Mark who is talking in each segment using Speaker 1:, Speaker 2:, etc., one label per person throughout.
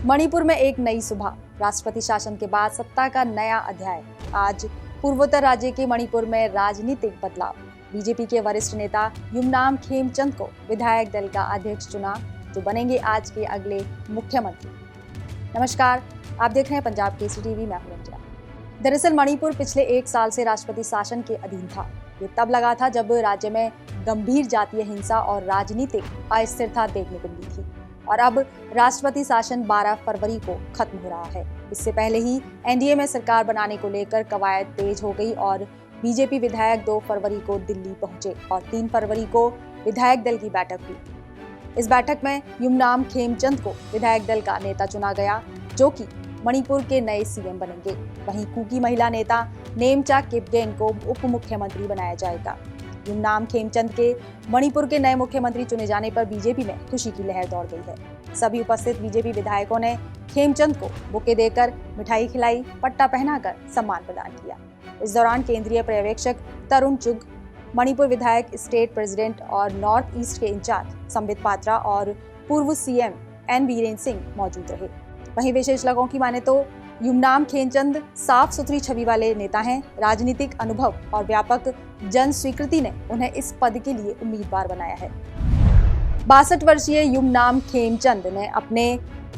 Speaker 1: मणिपुर में एक नई सुबह, राष्ट्रपति शासन के बाद सत्ता का नया अध्याय। आज पूर्वोत्तर राज्य के मणिपुर में राजनीतिक बदलाव। बीजेपी के वरिष्ठ नेता युमनाम खेमचंद को विधायक दल का अध्यक्ष चुना, जो बनेंगे आज के अगले मुख्यमंत्री। नमस्कार, आप देख रहे हैं पंजाब केसरी टीवी, मैं हूं रंजना। दरअसल मणिपुर पिछले एक साल से राष्ट्रपति शासन के अधीन था। ये तब लगा था जब राज्य में गंभीर जातीय हिंसा और राजनीतिक अस्थिरता देखने को मिली थी, और अब राष्ट्रपति शासन 12 फरवरी को खत्म हो रहा है। इससे पहले ही एनडीए में सरकार बनाने को लेकर कवायद तेज हो गई और बीजेपी विधायक 2 फरवरी को दिल्ली पहुंचे और 3 फरवरी को विधायक दल की बैठक हुई। इस बैठक में युमनाम खेमचंद को विधायक दल का नेता चुना गया, जो कि मणिपुर के नए सीएम बनेंगे। वहीं कुकी महिला नेता नेमचा किपगेन को उप मुख्यमंत्री बनाया जाएगा। युमनाम खेमचंद के मणिपुर के नए मुख्यमंत्री चुने जाने पर बीजेपी में खुशी की लहर दौड़ गई है। सभी उपस्थित बीजेपी विधायकों ने खेमचंद को बुके देकर, मिठाई खिलाई, पट्टा पहनाकर सम्मान प्रदान किया। इस दौरान केंद्रीय पर्यवेक्षक तरुण चुग, मणिपुर विधायक, स्टेट प्रेसिडेंट और नॉर्थ ईस्ट के इंचार्ज संबित पात्रा और पूर्व सीएम एन बीरेन सिंह मौजूद रहे। वहीं विशेषज्ञों की माने तो युमनाम खेमचंद साफ सुथरी छवि वाले नेता हैं। राजनीतिक अनुभव और व्यापक जन स्वीकृति ने उन्हें इस पद के लिए उम्मीदवार बनाया है। 62 वर्षीय युमनाम खेमचंद ने अपने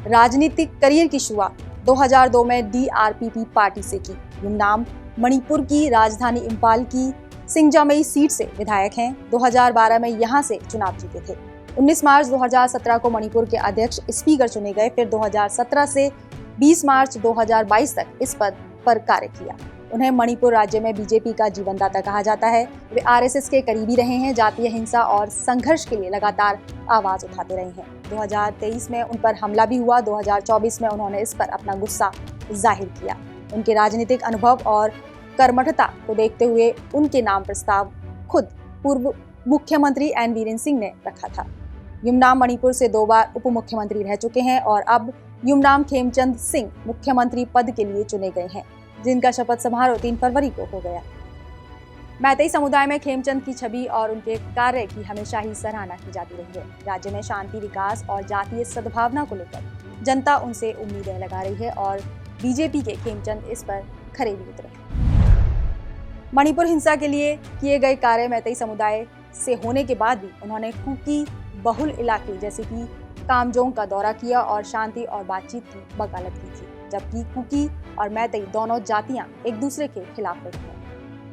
Speaker 1: राजनीतिक करियर की शुरुआत 2002 में डीआरपीपी पार्टी से की। युमनाम मणिपुर की राजधानी इंफाल की सिंगजामई सीट से विधायक हैं। 2012 में यहां से चुनाव जीते थे। 19 मार्च 2017 को मणिपुर के अध्यक्ष स्पीकर चुने गए। फिर 2017 से 20 मार्च 2022 तक इस पद पर कार्य किया। उन्हें मणिपुर राज्य में बीजेपी का जीवनदाता कहा जाता है। वे आरएसएस के करीबी रहे हैं। जातीय हिंसा और संघर्ष के लिए लगातार आवाज उठाते रहे हैं। 2023 में उन पर हमला भी हुआ। 2024 में उन्होंने इस पर अपना गुस्सा जाहिर किया। उनके राजनीतिक अनुभव और कर्मठता को देखते हुए उनके नाम प्रस्ताव खुद पूर्व मुख्यमंत्री एन बीरेन सिंह ने रखा था। युमनाम मणिपुर से 2 बार उप मुख्यमंत्री रह चुके हैं और अब युमनाम खेमचंद सिंह मुख्यमंत्री पद के लिए चुने गए हैं, जिनका शपथ समारोह 3 फरवरी को हो गया। मैतेई समुदाय में खेमचंद की छवि और उनके कार्य की हमेशा ही सराहना की जाती रही है। राज्य में शांति, विकास और जातीय सद्भावना को लेकर जनता उनसे उम्मीदें लगा रही है और बीजेपी के खेमचंद इस पर खरे भी उतरे। मणिपुर हिंसा के लिए किए गए कार्य मैतेई समुदाय से होने के बाद भी उन्होंने कुकी बहुल इलाके जैसे कि कामजोंग का दौरा किया और शांति और बातचीत की वकालत की थी, जबकि कुकी और मैतेई दोनों जातियां एक दूसरे के खिलाफ रही हैं।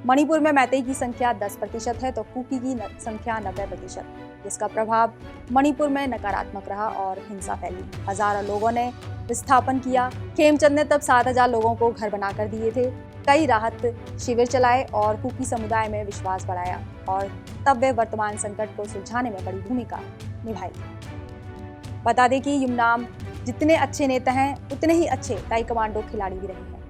Speaker 1: मणिपुर में मैतेई की संख्या 10% है तो कुकी की संख्या 90%, जिसका प्रभाव मणिपुर में नकारात्मक रहा और हिंसा फैली। हजारों लोगों ने विस्थापन किया। खेमचंद ने तब 7000 लोगों को घर बनाकर दिए थे, कई राहत शिविर चलाए और कुकी समुदाय में विश्वास बढ़ाया, और तब वे वर्तमान संकट को सुलझाने में बड़ी भूमिका निभाई। बता दें कि युमनाम जितने अच्छे नेता हैं, उतने ही अच्छे ताइक्वांडो खिलाड़ी भी रहे हैं।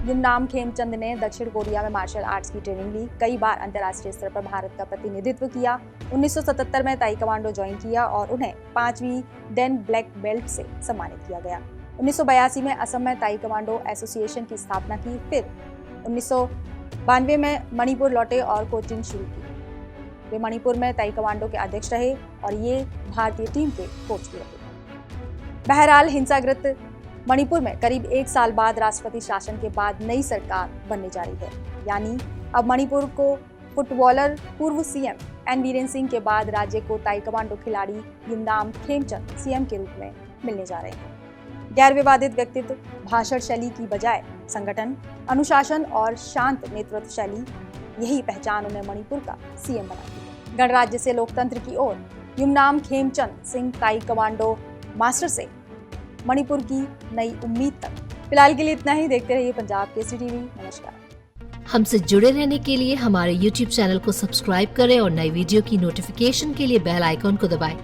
Speaker 1: युमनाम खेमचंद ने दक्षिण कोरिया में मार्शल आर्ट्स की ट्रेनिंग ली, कई बार अंतर्राष्ट्रीय स्तर पर भारत का प्रतिनिधित्व किया। 1977 में ताइक्वांडो ज्वाइन किया और उन्हें 5वीं डेन ब्लैक बेल्ट से सम्मानित किया गया। 1982 में असम में ताइक्वांडो एसोसिएशन की स्थापना की। फिर 1992 में मणिपुर लौटे और कोचिंग शुरू की। वे मणिपुर में ताइक्वांडो के अध्यक्ष रहे और ये भारतीय टीम के कोच भी रहे। बहरहाल, हिंसाग्रस्त मणिपुर में करीब 1 साल बाद राष्ट्रपति शासन के बाद नई सरकार बनने जा रही है। यानी अब मणिपुर को फुटबॉलर पूर्व सीएम एन बीरेन सिंह के बाद राज्य को ताइक्वांडो खिलाड़ी युमनाम खेमचंद सीएम के रूप में मिलने जा रहे हैं। गैर विवादित व्यक्तित्व, भाषण शैली की बजाय संगठन, अनुशासन और शांत नेतृत्व शैली, यही पहचान उन्हें मणिपुर का सीएम बनाती है। गणराज्य से लोकतंत्र की ओर युमनाम खेमचंद सिंह ताइक्वांडो मास्टर से मणिपुर की नई उम्मीद तक। फिलहाल के लिए इतना ही। देखते रहिए पंजाब केसरी टीवी। नमस्कार।
Speaker 2: हमसे जुड़े रहने के लिए हमारे YouTube चैनल को सब्सक्राइब करें और नई वीडियो की नोटिफिकेशन के लिए बेल आइकॉन को दबाएं